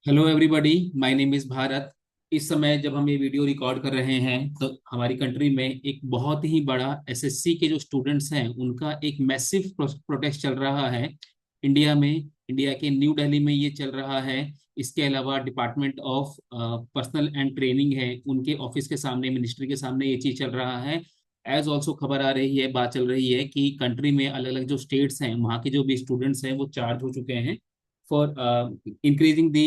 Hello everybody, my name is Bharat. इस समय जब हम ये वीडियो रिकॉर्ड कर रहे हैं तो हमारी कंट्री में एक बहुत ही बड़ा एसएससी के जो स्टूडेंट्स हैं उनका एक मैसिव प्रोटेस्ट चल रहा है इंडिया में। इंडिया के न्यू दिल्ली में ये चल रहा है। इसके अलावा department of personal and training है, उनके ऑफिस के सामने, मिनिस्ट्री के सामने ये चीज़ चल रहा है। एज ऑल्सो खबर आ रही है, बात चल रही है कि कंट्री में अलग अलग जो स्टेट्स हैं वहाँ के जो भी स्टूडेंट्स हैं वो चार्ज हो चुके हैं for increasing the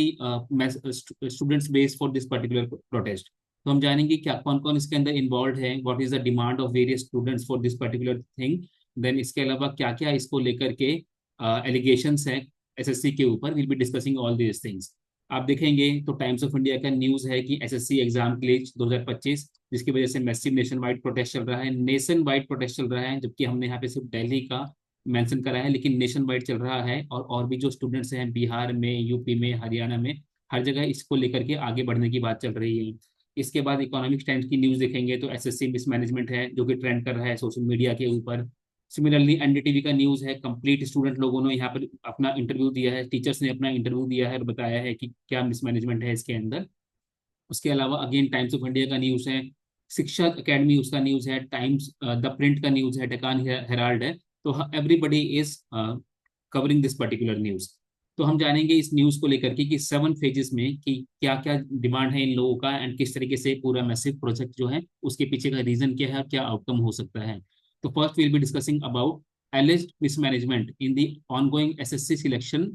students base for this particular protest। तो हम जानेंगे क्या कौन कौन इसके अंदर इन्वॉल्व है, what is the demand of various students for this particular thing. Then इसके अलावा क्या क्या इसको लेकर के एलिगेशंस हैं एसएससी के ऊपर। Will be discussing all these things. आप देखेंगे तो टाइम्स ऑफ इंडिया का न्यूज है कि एसएससी एग्जाम क्लेज 2025, जिसकी वजह से मैसिव नेशन वाइड प्रोटेस्ट चल रहा है। नेशन वाइड प्रोटेस्ट चल रहा है, जबकि हमने यहाँ पे सिर्फ दिल्ली का मेंशन करा है, लेकिन नेशन वाइड चल रहा है। और भी जो स्टूडेंट्स हैं बिहार में, यूपी में, हरियाणा में, हर जगह इसको लेकर के आगे बढ़ने की बात चल रही है। इसके बाद इकोनॉमिक टाइम्स की न्यूज़ देखेंगे तो एसएससी मिसमैनेजमेंट है जो कि ट्रेंड कर रहा है सोशल मीडिया के ऊपर। सिमिलरली एनडीटीवी का न्यूज़ है, कंप्लीट स्टूडेंट लोगों ने यहाँ पर अपना इंटरव्यू दिया है, टीचर्स ने अपना इंटरव्यू दिया है और बताया है कि क्या मिसमैनेजमेंट है इसके अंदर। उसके अलावा अगेन टाइम्स ऑफ इंडिया का न्यूज़ है, शिक्षा अकेडमी उसका न्यूज़ है, टाइम्स द प्रिंट का न्यूज़ है, डेकान हेराल्ड है। तो everybody is covering this particular news. तो हम जानेंगे इस न्यूज़ को लेकर के कि 7 फेजेस में कि क्या क्या डिमांड है इन लोगों का एंड किस तरीके से पूरा मैसिव प्रोजेक्ट जो है उसके पीछे का रीजन क्या है और क्या आउटकम हो सकता है। तो first will be discussing about alleged mismanagement in the ongoing SSC selection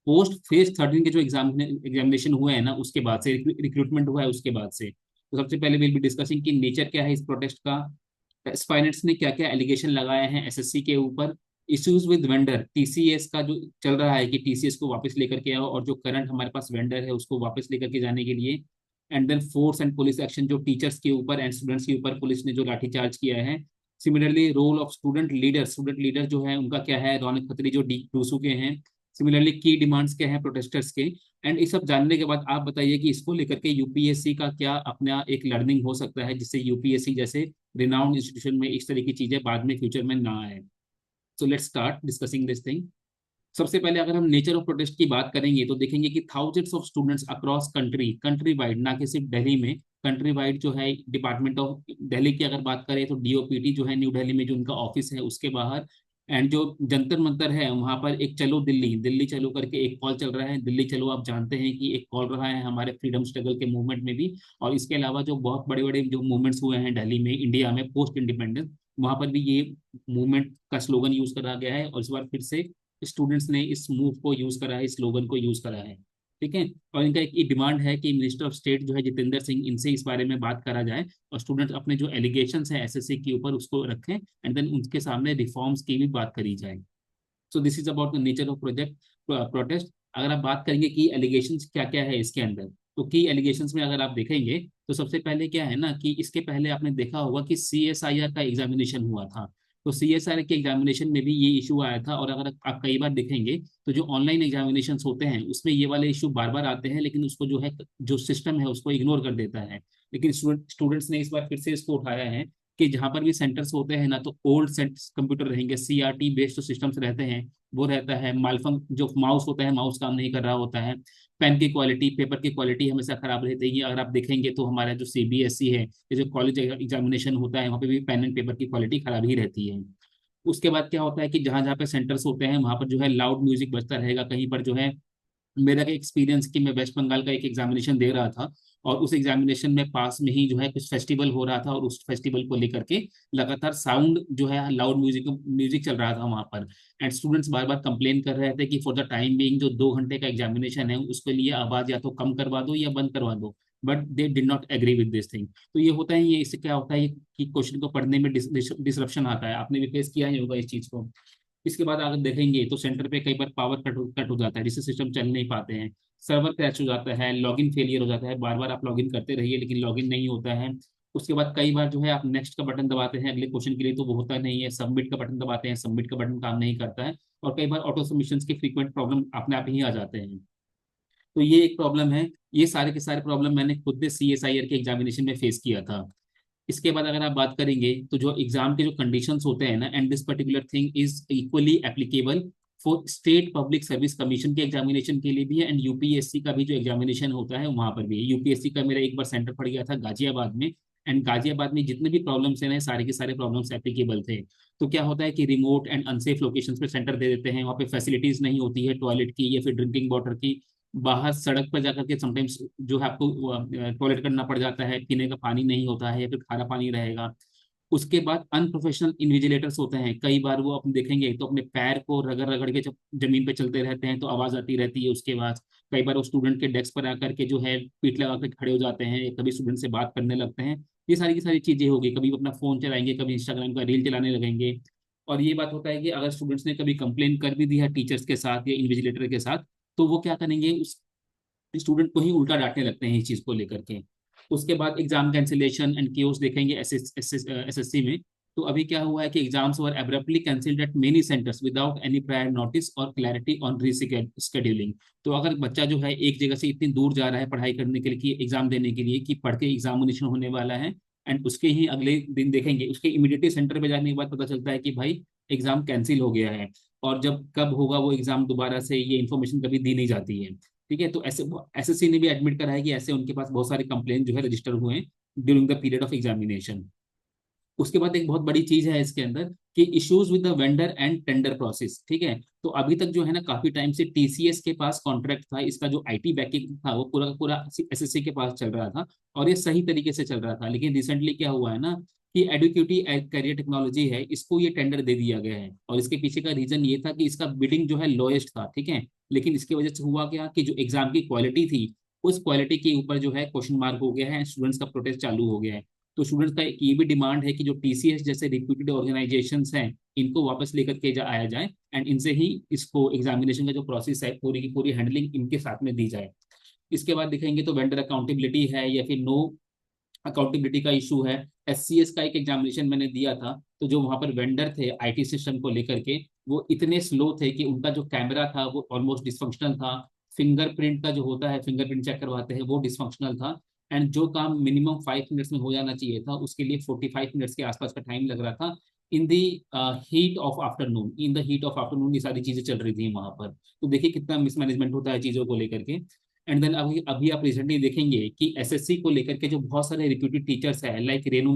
post phase 13 के जो एग्जामिनेशन हुए हैं ना, उसके बाद से रिक्रूटमेंट हुआ है उसके बाद से। तो सबसे पहले विल बी डिस्कसिंग कि नेचर क्या है इस प्रोटेस्ट का, एस्पायरेंट्स ने क्या क्या एलिगेशन लगाए हैं एसएससी के ऊपर, इश्यूज विद वेंडर, टीसीएस का जो चल रहा है कि टीसीएस को वापस लेकर के आओ और जो करंट हमारे पास वेंडर है उसको वापस लेकर के जाने के लिए। And then force and police action, जो टीचर्स के ऊपर एंड स्टूडेंट्स के ऊपर पुलिस ने जो लाठीचार्ज किया है। Similarly role of student leader जो है उनका क्या है, रौनक खत्री जो डी डूसू के हैं। सिमिलरली की डिमांड्स क्या है प्रोटेस्टर्स के। एंड ये सब जानने के बाद आप बताइए कि इसको लेकर के यूपीएससी का क्या अपना एक लर्निंग हो सकता है, जिससे यूपीएससी जैसे रिनाउंड इंस्टीट्यूशन में इस तरह की चीजें बाद में फ्यूचर में ना आए। So let's start discussing this thing. सबसे पहले अगर हम नेचर ऑफ प्रोटेस्ट की बात करेंगे तो देखेंगे कि thousands of students across country wide, ना कि सिर्फ दिल्ली में, कंट्री वाइड जो है डिपार्टमेंट ऑफ दिल्ली की अगर बात करें तो डीओपीटी जो है न्यू दिल्ली में जो उनका ऑफिस है उसके बाहर, एंड जो जंतर मंतर है वहां पर एक चलो दिल्ली, दिल्ली चलो करके एक कॉल चल रहा है। दिल्ली चलो आप जानते हैं कि एक कॉल रहा है हमारे फ्रीडम स्ट्रगल के मूवमेंट में भी। और इसके अलावा जो बहुत बड़े बड़े जो मूवमेंट्स हुए हैं दिल्ली में इंडिया में पोस्ट इंडिपेंडेंस, वहां पर भी ये मूवमेंट का स्लोगन यूज करा गया है और इस बार फिर से स्टूडेंट्स ने इस मूव को यूज करा है, इस स्लोगन को यूज करा है। ठीक है। और इनका एक ये डिमांड है कि मिनिस्टर ऑफ स्टेट जो है जितेंद्र सिंह, इनसे इस बारे में बात करा जाए और स्टूडेंट्स अपने जो एलिगेशंस है एसएससी के ऊपर उसको रखें एंड देन उनके सामने रिफॉर्म्स की भी बात करी जाए। So this is about the nature of project protest. अगर आप बात करेंगे कि एलिगेशंस क्या क्या है इसके अंदर, तो की एलिगेशंस में अगर आप देखेंगे तो सबसे पहले क्या है ना कि इसके पहले आपने देखा होगा कि सीएसआईआर का एग्जामिनेशन हुआ था। तो सीएसआईआर के एग्जामिनेशन में भी ये इशू आया था। और अगर आप कई बार देखेंगे तो जो ऑनलाइन एग्जामिनेशन होते हैं उसमें ये वाले इशू बार बार आते हैं, लेकिन उसको जो है जो सिस्टम है उसको इग्नोर कर देता है। लेकिन स्टूडेंट्स ने इस बार फिर से इसको उठाया है कि जहां पर भी सेंटर्स होते हैं ना तो ओल्ड कंप्यूटर रहेंगे, सीआरटी बेस्ड जो सिस्टम्स रहते हैं वो रहता है। मालफंग जो माउस होता है, माउस काम नहीं कर रहा होता है। पेन की क्वालिटी, पेपर की क्वालिटी हमेशा खराब रहती है। अगर आप देखेंगे तो हमारा जो सीबीएसई है, ये जो कॉलेज एग्जामिनेशन होता है वहाँ पे भी पेन एंड पेपर की क्वालिटी खराब ही रहती है। उसके बाद क्या होता है कि जहाँ जहाँ पे सेंटर्स होते हैं वहाँ पर जो है लाउड म्यूजिक बजता रहेगा। कहीं पर जो है, मेरा एक्सपीरियंस कि मैं वेस्ट बंगाल का एक एग्जामिनेशन दे रहा था और उस एग्जामिनेशन में पास में ही जो है कुछ फेस्टिवल हो रहा था और उस फेस्टिवल को लेकर के लगातार साउंड जो है लाउड म्यूजिक म्यूजिक चल रहा था वहां पर। And students bar bar complain कर रहे थे कि फॉर द टाइम बीइंग जो 2 घंटे का एग्जामिनेशन है उसके लिए आवाज या तो कम करवा दो या बंद करवा दो। But they did not agree with this thing. तो ये होता है, ये इससे क्या होता है कि क्वेश्चन को पढ़ने में डिसरप्शन आता है। आपने भी फेस किया ही होगा इस चीज को। इसके बाद अगर देखेंगे तो सेंटर पे कई बार पावर कट हो जाता है जिससे सिस्टम चल नहीं पाते हैं। सर्वर क्रैश हो जाता है, लॉगिन फेलियर हो जाता है, बार बार आप लॉगिन करते रहिए लेकिन लॉगिन नहीं होता है। उसके बाद कई बार जो है आप नेक्स्ट का बटन दबाते हैं अगले क्वेश्चन के लिए तो वो होता नहीं है, सबमिट का बटन दबाते हैं, सबमिट का बटन काम नहीं करता है। और कई बार ऑटो सबमिशन के फ्रीक्वेंट प्रॉब्लम अपने आप ही आ जाते हैं। तो ये एक प्रॉब्लम है। ये सारे के सारे प्रॉब्लम मैंने खुद से सीएसआईआर के एग्जामिनेशन में फेस किया था। इसके बाद अगर आप बात करेंगे तो जो एग्जाम के जो कंडीशंस होते हैं ना, and this particular thing is equally applicable for state public service commission के एग्जामिनेशन के लिए भी है, एंड यूपीएससी का भी जो एग्जामिनेशन होता है वहां पर भी है। यूपीएससी का मेरा एक बार सेंटर पड़ गया था गाजियाबाद में, एंड गाजियाबाद में जितने भी प्रॉब्लम्स हैं सारे के सारे प्रॉब्लम्स एप्लीकेबल थे। तो क्या होता है कि रिमोट एंड अनसेफ लोकेशंस पे सेंटर दे देते हैं, वहाँ पे फैसिलिटीज नहीं होती है टॉयलेट की या फिर ड्रिंकिंग वाटर की। बाहर सड़क पर जाकर के समटाइम्स जो है आपको टॉयलेट करना पड़ जाता है, पीने का पानी नहीं होता है या फिर खारा पानी रहेगा। उसके बाद अनप्रोफेशनल इन्विजिलेटर्स होते हैं, कई बार वो अपने देखेंगे तो अपने पैर को रगड़ रगड़ के जब जमीन पे चलते रहते हैं तो आवाज आती रहती है। उसके बाद कई बार वो स्टूडेंट के डेस्क पर आकर के जो है पीठ लगा कर खड़े हो जाते हैं, कभी स्टूडेंट से बात करने लगते हैं। ये सारी की सारी चीजें होगी, कभी वो अपना फोन चलाएंगे, कभी इंस्टाग्राम का रील चलाने लगेंगे। और ये बात होता है कि अगर स्टूडेंट्स ने कभी कंप्लेन कर भी दी है टीचर्स के साथ या इन्विजिलेटर के साथ, तो वो क्या करेंगे, उस स्टूडेंट को ही उल्टा डांटने लगते हैं इस चीज को लेकर के। उसके बाद एग्जाम कैंसिलेशन एंड केओस देखेंगे एसएससी में। तो अभी क्या हुआ है कि exams were abruptly cancelled eight many centres without any prior notice और क्लैरिटी ऑन रीस्केड्यूलिंग। तो अगर बच्चा जो है एक जगह से इतनी दूर जा रहा है पढ़ाई करने के लिए कि एग्जाम देने के लिए, कि पढ़ के एग्जामिनेशन होने वाला है, एंड उसके ही अगले दिन देखेंगे उसके इमीडिएटली सेंटर पे जाने के बाद पता चलता है कि भाई एग्जाम कैंसिल हो गया है। और जब कब होगा वो एग्जाम दोबारा से, ये इन्फॉर्मेशन कभी दी नहीं जाती है। ठीक है, तो ऐसे एसएससी ने भी एडमिट करा है कि ऐसे उनके पास बहुत सारे कंप्लेन जो है रजिस्टर हुए हैं during the period of examination. उसके बाद एक बहुत बड़ी चीज है इसके अंदर कि issues with the vendor and tender process. ठीक है, तो अभी तक जो है ना काफी टाइम से टीसीएस के पास कॉन्ट्रैक्ट था, इसका जो आईटी बैकिंग था वो पूरा का पूरा एसएससी के पास चल रहा था और ये सही तरीके से चल रहा था। लेकिन रिसेंटली क्या हुआ है ना कि एडुकेटी करियर टेक्नोलॉजी है, इसको ये टेंडर दे दिया गया है, और इसके पीछे का रीजन ये था कि इसका बिडिंग जो है लोएस्ट था। ठीक है, लेकिन इसकी वजह से हुआ क्या कि जो एग्जाम की क्वालिटी थी उस क्वालिटी के ऊपर जो है क्वेश्चन मार्क हो गया है, स्टूडेंट्स का प्रोटेस्ट चालू हो गया है। तो स्टूडेंट्स का एक ये भी डिमांड है कि जो टीसीएस जैसे रिप्यूटेड ऑर्गेनाइजेशंस हैं इनको वापस लेकर के आया जाए, एंड इनसे ही इसको एग्जामिनेशन का जो प्रोसेस है पूरी की पूरी हैंडलिंग इनके साथ में दी जाए। इसके बाद दिखेंगे तो वेंडर अकाउंटेबिलिटी है या फिर नो अकाउंटेबिलिटी का इशू है। एससीएस का एक एग्जामिनेशन मैंने दिया था, तो जो वहां पर वेंडर थे आईटी सिस्टम को लेकर के, वो इतने स्लो थे कि उनका जो कैमरा था वो ऑलमोस्ट डिसफंक्शनल था। फिंगरप्रिंट का जो होता है, फिंगरप्रिंट चेक करवाते हैं, वो डिसफंक्शनल था। एंड जो काम मिनिमम 5 मिनट्स में हो जाना चाहिए था उसके लिए 45 मिनट्स के आसपास का टाइम लग रहा था। In the heat of afternoon, in the heat of afternoon ये सारी चीजें चल रही थी वहां पर। तो देखिए कितना मिसमैनेजमेंट होता है चीजों को लेकर के। एंड देन अभी अभी आप रिसेंटली देखेंगे कि एसएससी को लेकर के जो बहुत सारे रिप्यूटेड टीचर्स है, लाइक रेनू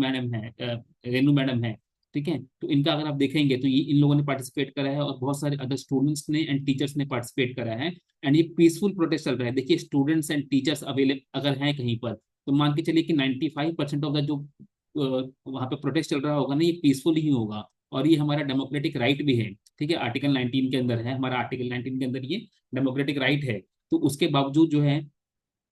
मैडम है। ठीक है, तो इनका अगर आप देखेंगे तो ये इन लोगों ने पार्टिसिपेट करा है और बहुत सारे अदर स्टूडेंट्स ने एंड टीचर्स ने पार्टिसिपेट करा है। एंड ये पीसफुल प्रोटेस्ट चल रहा है। देखिए स्टूडेंट्स एंड टीचर्स अवेलेबल अगर हैं कहीं पर, तो मान के चलिए कि 95% ऑफ द जो वहाँ पे प्रोटेस्ट चल रहा होगा ना, ये पीसफुल ही होगा। और ये हमारा डेमोक्रेटिक राइट भी है। ठीक है, आर्टिकल 19 के अंदर है, हमारा आर्टिकल 19 के अंदर ये डेमोक्रेटिक राइट है। तो उसके बावजूद जो है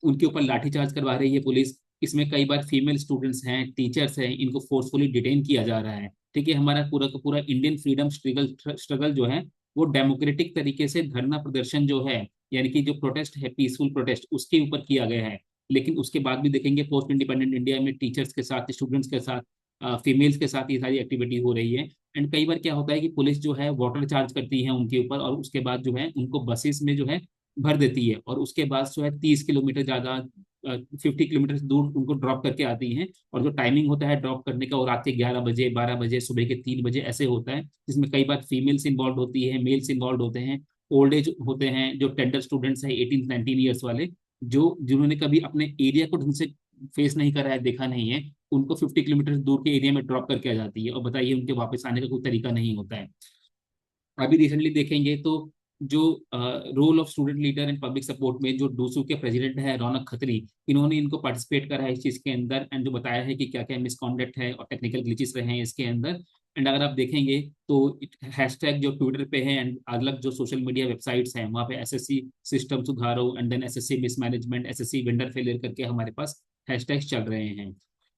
उनके ऊपर लाठीचार्ज करवा रही है पुलिस। इसमें कई बार फीमेल स्टूडेंट्स हैं, टीचर्स हैं, इनको फोर्सफुली डिटेन किया जा रहा है। ठीक है, हमारा पूरा का पूरा इंडियन फ्रीडम स्ट्रगल स्ट्रगल जो है वो डेमोक्रेटिक तरीके से धरना प्रदर्शन जो है, यानी कि जो प्रोटेस्ट है पीसफुल प्रोटेस्ट, उसके ऊपर किया गया है। लेकिन उसके बाद भी देखेंगे पोस्ट इंडिपेंडेंट इंडिया में टीचर्स के साथ, स्टूडेंट्स के साथ, फीमेल्स के साथ ये सारी एक्टिविटी हो रही है। एंड कई बार क्या होता है कि पुलिस जो है वाटर चार्ज करती है उनके ऊपर, और उसके बाद जो है उनको बसेस में जो है भर देती है, और उसके बाद जो है 30 किलोमीटर ज्यादा 50 किलोमीटर दूर उनको ड्रॉप करके आती हैं। और जो टाइमिंग होता है ड्रॉप करने का वो रात के 11 बजे, 12 बजे, सुबह के 3 बजे ऐसे होता है, जिसमें कई बार फीमेल्स इन्वॉल्व होती है, मेल्स इन्वॉल्व होते हैं, ओल्ड एज होते हैं, जो टेंडर स्टूडेंट्स हैं 18 19 ईयर्स वाले, जो जिन्होंने कभी अपने एरिया को ढंग से फेस नहीं करा है, देखा नहीं है, उनको 50 किलोमीटर दूर के एरिया में ड्रॉप करके आ जाती है। और बताइए उनके वापस आने का कोई तरीका नहीं होता है। अभी रिसेंटली देखेंगे तो जो role of student leader and public support में जो डूसू के प्रेसिडेंट है रौनक खत्री, इन्होंने इनको पार्टिसिपेट करा है इस चीज के अंदर, एंड जो बताया है कि क्या क्या मिसकॉन्डक्ट है और टेक्निकल ग्लिचेस रहे हैं इसके अंदर। एंड अगर आप देखेंगे तो हैशटैग जो ट्विटर पे है एंड अलग जो सोशल मीडिया वेबसाइट्स हैं वहाँ पे एसएससी सिस्टम सुधारो and then SSC mismanagement, SSC vendor failure करके हमारे पास हैशटैग्स चल रहे हैं।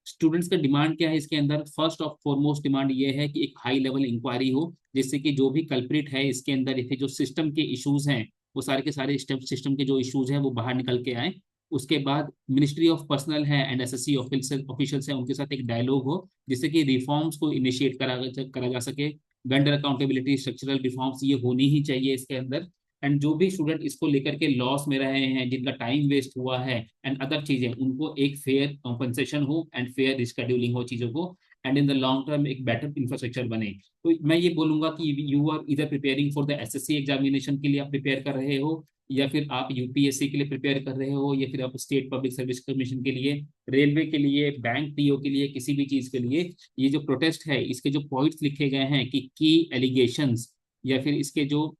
स्टूडेंट्स का डिमांड क्या है इसके अंदर? फर्स्ट ऑफ फॉरमोस्ट डिमांड ये है कि एक हाई लेवल इंक्वायरी हो, जिससे कि जो भी कल्प्रिट है इसके अंदर, ये जो सिस्टम के इश्यूज हैं वो सारे के सारे सिस्टम के जो इश्यूज हैं वो बाहर निकल के आए। उसके बाद मिनिस्ट्री ऑफ पर्सनल है एंड एसएससी ऑफिशियल्स हैं, उनके साथ एक डायलॉग हो जिससे कि रिफॉर्म्स को इनिशिएट करा जा सके। वेंडर अकाउंटेबिलिटी, स्ट्रक्चरल रिफॉर्म्स ये होनी ही चाहिए इसके अंदर। एंड जो भी स्टूडेंट इसको लेकर के लॉस में रहे हैं, जिनका टाइम वेस्ट हुआ है एंड अदर चीजें, उनको एक फेयर कॉम्पनसेशन हो एंड फेयर रिस्केड्यूलिंग हो चीजों को। And in the long term एक बेटर इंफ्रास्ट्रक्चर बने। तो मैं ये बोलूंगा कि यू आर इधर preparing for the assessee examination के लिए आप प्रिपेयर कर रहे हो, या फिर आप यूपीएससी के लिए प्रिपेयर कर रहे हो, या फिर आप स्टेट पब्लिक सर्विस कमीशन के लिए, रेलवे के लिए, बैंक पीओ के लिए, किसी भी चीज के लिए, ये जो प्रोटेस्ट है इसके जो पॉइंट्स लिखे गए हैं कि की एलिगेशंस, या फिर इसके जो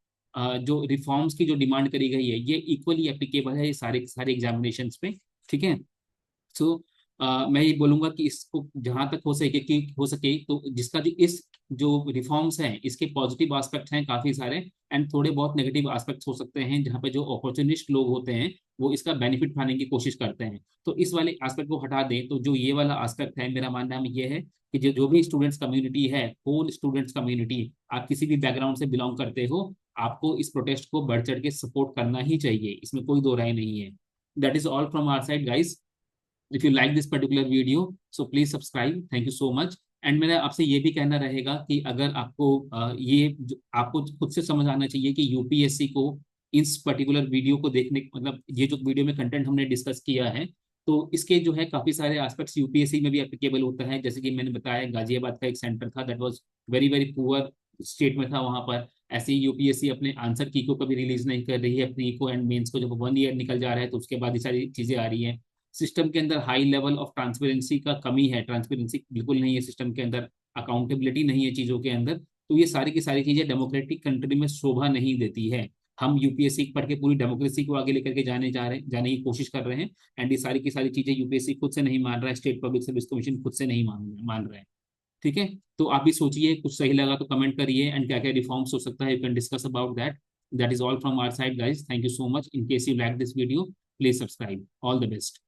रिफॉर्म्स की जो डिमांड करी गई है, ये इक्वली एप्लीकेबल है ये सारे सारे एग्जामिनेशंस पे। ठीक है। सो मैं ये बोलूंगा कि इसको जहां तक हो सके तो जिसका जो इस जो रिफॉर्म्स हैं इसके पॉजिटिव एस्पेक्ट हैं काफी सारे, एंड थोड़े बहुत नेगेटिव एस्पेक्ट्स हो सकते हैं जहाँ पे जो अपॉर्चुनिस्ट लोग होते हैं वो इसका बेनिफिट उठाने की कोशिश करते हैं। तो इस वाले एस्पेक्ट को हटा दें तो जो ये वाला एस्पेक्ट है, मेरा मानना में ये है कि जो जो भी स्टूडेंट्स कम्युनिटी है, होल स्टूडेंट्स कम्युनिटी, आप किसी भी बैकग्राउंड से बिलोंग करते हो, आपको इस प्रोटेस्ट को बढ़ चढ़ के सपोर्ट करना ही चाहिए, इसमें कोई दो राय नहीं है। That is all from our side guys. If you like this particular video so please subscribe, thank you so much. And मेरा आपसे ये भी कहना रहेगा कि अगर आपको आपको खुद से समझ आना चाहिए कि यूपीएससी को इस पर्टिकुलर वीडियो को देखने, मतलब ये जो वीडियो में कंटेंट हमने डिस्कस किया है, तो इसके जो है काफी सारे एस्पेक्ट्स यूपीएससी में भी एप्लीकेबल होता है। जैसे कि मैंने बताया गाजियाबाद का एक सेंटर था that was very very poor state में था, वहां पर ऐसे ही यूपीएससी अपने आंसर की को कभी रिलीज नहीं कर रही है, अपनी इको एंड मेंस को जब 1 ईयर निकल जा रहा है तो उसके बाद ये सारी चीजें आ रही हैं। सिस्टम के अंदर हाई लेवल ऑफ ट्रांसपेरेंसी का कमी है, ट्रांसपेरेंसी बिल्कुल नहीं है सिस्टम के अंदर, अकाउंटेबिलिटी नहीं है चीजों के अंदर। तो ये सारी की सारी चीजें डेमोक्रेटिक कंट्री में शोभा नहीं देती है। हम यूपीएससी पढ़ के पूरी डेमोक्रेसी को आगे लेकर के जाने की कोशिश कर रहे हैं, एंड ये सारी की सारी चीजें यूपीएससी खुद से नहीं मान रहा है, स्टेट पब्लिक सर्विस कमीशन खुद से नहीं मान रहा है। ठीक है। तो आप भी सोचिए, कुछ सही लगा तो कमेंट करिए, एंड क्या क्या रिफॉर्म्स हो सकता है, you can discuss about that. That is all from our side guys, thank you so much. In case you like this video please subscribe, all the best.